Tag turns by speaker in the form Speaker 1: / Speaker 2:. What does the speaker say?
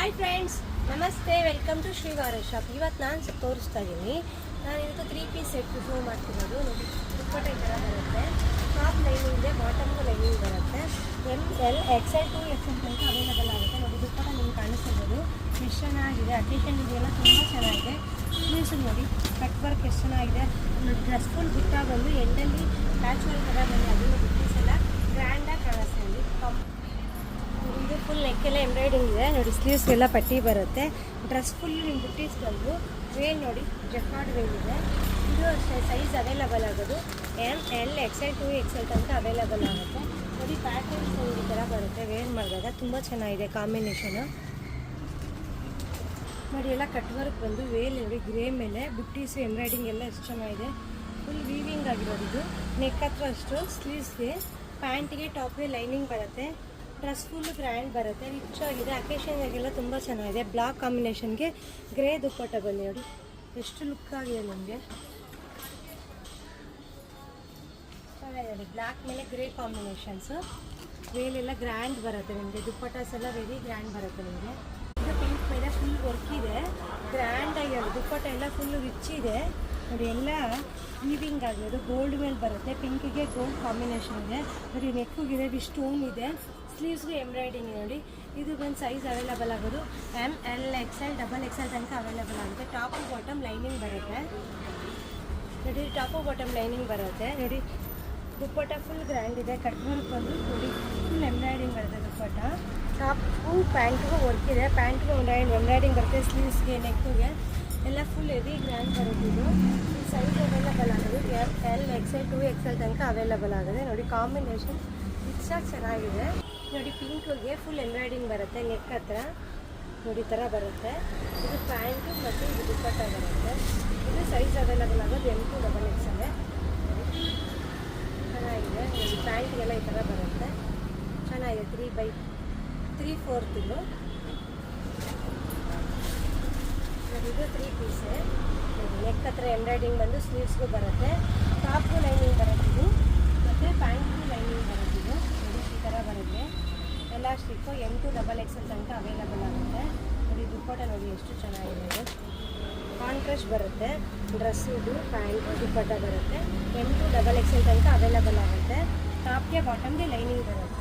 Speaker 1: Hi friends, ನಮಸ್ತೆ. Welcome to Srivara shop. ಇವತ್ತು ನಾನು ತೋರಿಸ್ತಾ ಇದ್ದೀನಿ. ನಾನು ಇವತ್ತು 3 ಪೀಸ್ ಸೆಟ್ ಶೋ ಮಾಡ್ತಿರೋದು. ನೋಡಿ, ದುಪ್ಪಟ್ಟ ಈ ಥರ ಬರುತ್ತೆ. ಟಾಪ್ ಲೈನಿಂಗ್ ಇದೆ, ಬಾಟಮ್ಗೂ ಲೈನಿಂಗ್ ಬರುತ್ತೆ. ಎಲ್ XL 2XL ತನಕ ಅವೈಲೇಬಲ್ ಆಗುತ್ತೆ. ನೋಡಿ, ದುಪ್ಪಟ್ಟ ನಿಮ್ಗೆ ಕಾಣಿಸ್ತಿರ್ಬೋದು. ಎಷ್ಟು ಚೆನ್ನಾಗಿದೆ. ಅಕೇಶನ್ ಇದೆಲ್ಲ ತುಂಬ ಚೆನ್ನಾಗಿದೆ. ಸ್ಲೀವ್ಸ್ ನೋಡಿ, ಕಟ್ ವರ್ಕ್ ಎಷ್ಟು ಚೆನ್ನಾಗಿದೆ. ಡ್ರೆಸ್ ಫುಲ್ ಬುಟ್ಟ ಬಂದು ಎಂಡಲ್ಲಿ ಪ್ಯಾಚ್ ವರ್ಕ್ ಥರ ಬಂದು ಅದನ್ನು ಬುಟ್ಟೀಸ್ ಎಲ್ಲ ಗ್ರ್ಯಾಂಡಾಗಿ ಕಾಣಿಸ್ತಾ ಇದೆ. ಇದು ಫುಲ್ ನೆಕ್ಕೆಲ್ಲ ಎಂಬ್ರಾಯ್ಡಿಂಗ್ ಇದೆ. ನೋಡಿ, ಸ್ಲೀವ್ಸ್ಗೆಲ್ಲ ಪಟ್ಟಿ ಬರುತ್ತೆ. ಡ್ರೆಸ್ ಫುಲ್ ನಿಮ್ಮ ಬುಟ್ಟೀಸ್ ಬಂದು ವೇಲ್ ನೋಡಿ, ಜಕಾರ್ಡ್ ವೇಲ್ ಇದೆ. ಇದು ಅಷ್ಟೇ ಸೈಜ್ ಅವೈಲೇಬಲ್ ಆಗೋದು ML XL 2XL ತನಕ ಅವೈಲೇಬಲ್ ಆಗುತ್ತೆ. ನೋಡಿ, ಪ್ಯಾಟರ್ನ್ಸ್ ಈ ಥರ ಬರುತ್ತೆ. ವೇರ್ ಮಾಡಿದಾಗ ತುಂಬ ಚೆನ್ನಾಗಿದೆ ಕಾಂಬಿನೇಷನು. ನೋಡಿ, ಎಲ್ಲ ಕಟ್ ವರ್ಕ್ ಬಂದು ವೇಲ್ ನೋಡಿ, ಗ್ರೇ ಮೇಲೆ ಬುಟ್ಟೀಸು ಎಂಬ್ರಾಯ್ಡಿಂಗ್ ಎಲ್ಲ ಎಷ್ಟು ಚೆನ್ನಾಗಿದೆ. ಫುಲ್ ವೀವಿಂಗ್ ಆಗಿರೋದು. ಇದು ನೆಕ್ ಹತ್ರ ಅಷ್ಟು, ಸ್ಲೀವ್ಸ್ಗೆ ಪ್ಯಾಂಟಿಗೆ ಟಾಪ್ಗೆ ಲೈನಿಂಗ್ ಬರುತ್ತೆ. ಡ್ರೆಸ್ ಫುಲ್ ಗ್ರ್ಯಾಂಡ್ ಬರುತ್ತೆ, ರಿಚ್ ಆಗಿದೆ. ಅಕೇಶನ್ಗೆಲ್ಲ ತುಂಬ ಚೆನ್ನಾಗಿದೆ. ಬ್ಲಾಕ್ ಕಾಂಬಿನೇಷನ್ಗೆ ಗ್ರೇ ದುಪ್ಪಟ್ಟ ಬನ್ನಿ. ನೋಡಿ ಎಷ್ಟು ಲುಕ್ ಆಗಿದೆ ನಿಮಗೆ. ಚೆನ್ನಾಗಿದೆ. ಬ್ಲ್ಯಾಕ್ ಮೇಲೆ ಗ್ರೇ ಕಾಂಬಿನೇಷನ್ಸು. ವೇಲೆಲ್ಲ ಗ್ರ್ಯಾಂಡ್ ಬರುತ್ತೆ ನಿಮಗೆ. ದುಪ್ಪಟ್ಟಾಸ್ ಎಲ್ಲ ವೆರಿ ಗ್ರ್ಯಾಂಡ್ ಬರುತ್ತೆ ನಿಮಗೆ. ಇದು ಪಿಂಕ್ ಮೇಲೆ ಫುಲ್ ವರ್ಕ್ ಇದೆ, ಗ್ರ್ಯಾಂಡ್ ಆಗಿರೋದು. ದುಪ್ಪಟ್ಟ ಎಲ್ಲ ಫುಲ್ಲು ರಿಚ್ ಇದೆ. ನೋಡಿ, ಎಲ್ಲ ವೀವಿಂಗ್ ಆಗಿರೋದು. ಗೋಲ್ಡ್ ಮೇಲೆ ಬರುತ್ತೆ. ಪಿಂಕಿಗೆ ಗೋಲ್ಡ್ ಕಾಂಬಿನೇಷನ್ ಇದೆ. ನೋಡಿ, ನೆಕ್ಕಿಗೆ ವಿ ಸ್ಟೋನ್ ಇದೆ. ಸ್ಲೀವ್ಸ್ಗೂ ಎಂಬ್ರಾಯ್ಡಿಂಗ್ ನೋಡಿ. ಇದು ಬಂದು ಸೈಜ್ ಅವೈಲೇಬಲ್ ಆಗೋದು ML XL XXL ತನಕ ಅವೈಲೇಬಲ್ ಆಗುತ್ತೆ. ಟಾಪು ಬಾಟಮ್ ಲೈನಿಂಗ್ ಬರುತ್ತೆ. ನೋಡಿ, ಟಾಪು ಬಾಟಮ್ ಲೈನಿಂಗ್ ಬರುತ್ತೆ. ನೋಡಿ, ದುಪ್ಪಟ್ಟ ಫುಲ್ ಗ್ರ್ಯಾಂಡ್ ಇದೆ. ಕಟ್ ವರ್ಕ್ ಬಂದು ನೋಡಿ, ಫುಲ್ ಎಂಬ್ರಾಯ್ಡಿಂಗ್ ಬರುತ್ತೆ. ದುಪ್ಪಟ್ಟ ಟಾಪು ಪ್ಯಾಂಟ್ಗೂ ವರ್ಕ್ ಇದೆ. ಪ್ಯಾಂಟ್ಗೂ ಎಂಬ್ರಾಯ್ಡಿಂಗ್ ಬರುತ್ತೆ. ಸ್ಲೀವ್ಸ್ಗೆ ನೆಕ್ಕಿಗೆ ಎಲ್ಲ ಫುಲ್ ಹೆವಿ ಗ್ರ್ಯಾಂಡ್ ಬರುತ್ತೆ. ಇದು ಸೈಜ್ ಅವೈಲೇಬಲ್ ಆಗೋದು ML XL 2XL ತನಕ ಅವೈಲೇಬಲ್ ಆಗಿದೆ. ನೋಡಿ, ಕಾಂಬಿನೇಷನ್ ರಿಚಾಗಿ ಚೆನ್ನಾಗಿದೆ. ನೋಡಿ, ಪಿಂಕ್ಗೆ ಫುಲ್ ಎಂಬ್ರಾಯ್ಡಿಂಗ್ ಬರುತ್ತೆ. ನೆಕ್ ಹತ್ರ ನೋಡಿ ಥರ ಬರುತ್ತೆ. ಇದು ಪ್ಯಾಂಟು ಮತ್ತು ಇದು ದುಪ್ಪಟ್ಟ ಬರುತ್ತೆ. ಇದು ಸೈಜ್ ಅವೈಲೇಬಲ್ ಆಗೋದು M2 XXL. ಚೆನ್ನಾಗಿದೆ. ನೋಡಿ, ಪ್ಯಾಂಟ್ಗೆಲ್ಲ ಈ ಥರ ಬರುತ್ತೆ. ಚೆನ್ನಾಗಿದೆ. 3/3/4 ಇದು. ಇದು 3 ಪೀಸೆ. ನೆಕ್ ಹತ್ರ ಎಂಬ್ರಾಯ್ಡಿಂಗ್ ಬಂದು ಸ್ಲೀವ್ಸ್ಗೂ ಬರುತ್ತೆ. ಟಾಪ್ಗೂ ಲೈನಿಂಗ್ ಬರುತ್ತೆ ಇದು, ಮತ್ತು ಪ್ಯಾಂಟ್ಗೂ ಲೈನಿಂಗ್ ಬರುತ್ತೆ. ಇದು ನೋಡಿ, ಈ ಥರ ಬರುತ್ತೆ. ಎಲಾಸ್ಟಿಕ್ಕು M2 XXL ತನಕ ಅವೈಲೇಬಲ್ ಆಗುತ್ತೆ. ನೋಡಿ, ದುಪ್ಪಟ್ಟ ನೋಡಿ ಎಷ್ಟು ಚೆನ್ನಾಗಿದೆ. ಇದು ಕಾಂಟ್ರಾಸ್ಟ್ ಬರುತ್ತೆ. ಡ್ರೆಸ್ ಇದು ಪ್ಯಾಂಟ್ ದುಪ್ಪಟ್ಟ ಬರುತ್ತೆ. M2 XXL ತನಕ ಅವೈಲೇಬಲ್ ಆಗುತ್ತೆ. ಟಾಪ್ಗೆ ಬಾಟಮ್ಗೆ ಲೈನಿಂಗ್ ಬರುತ್ತೆ.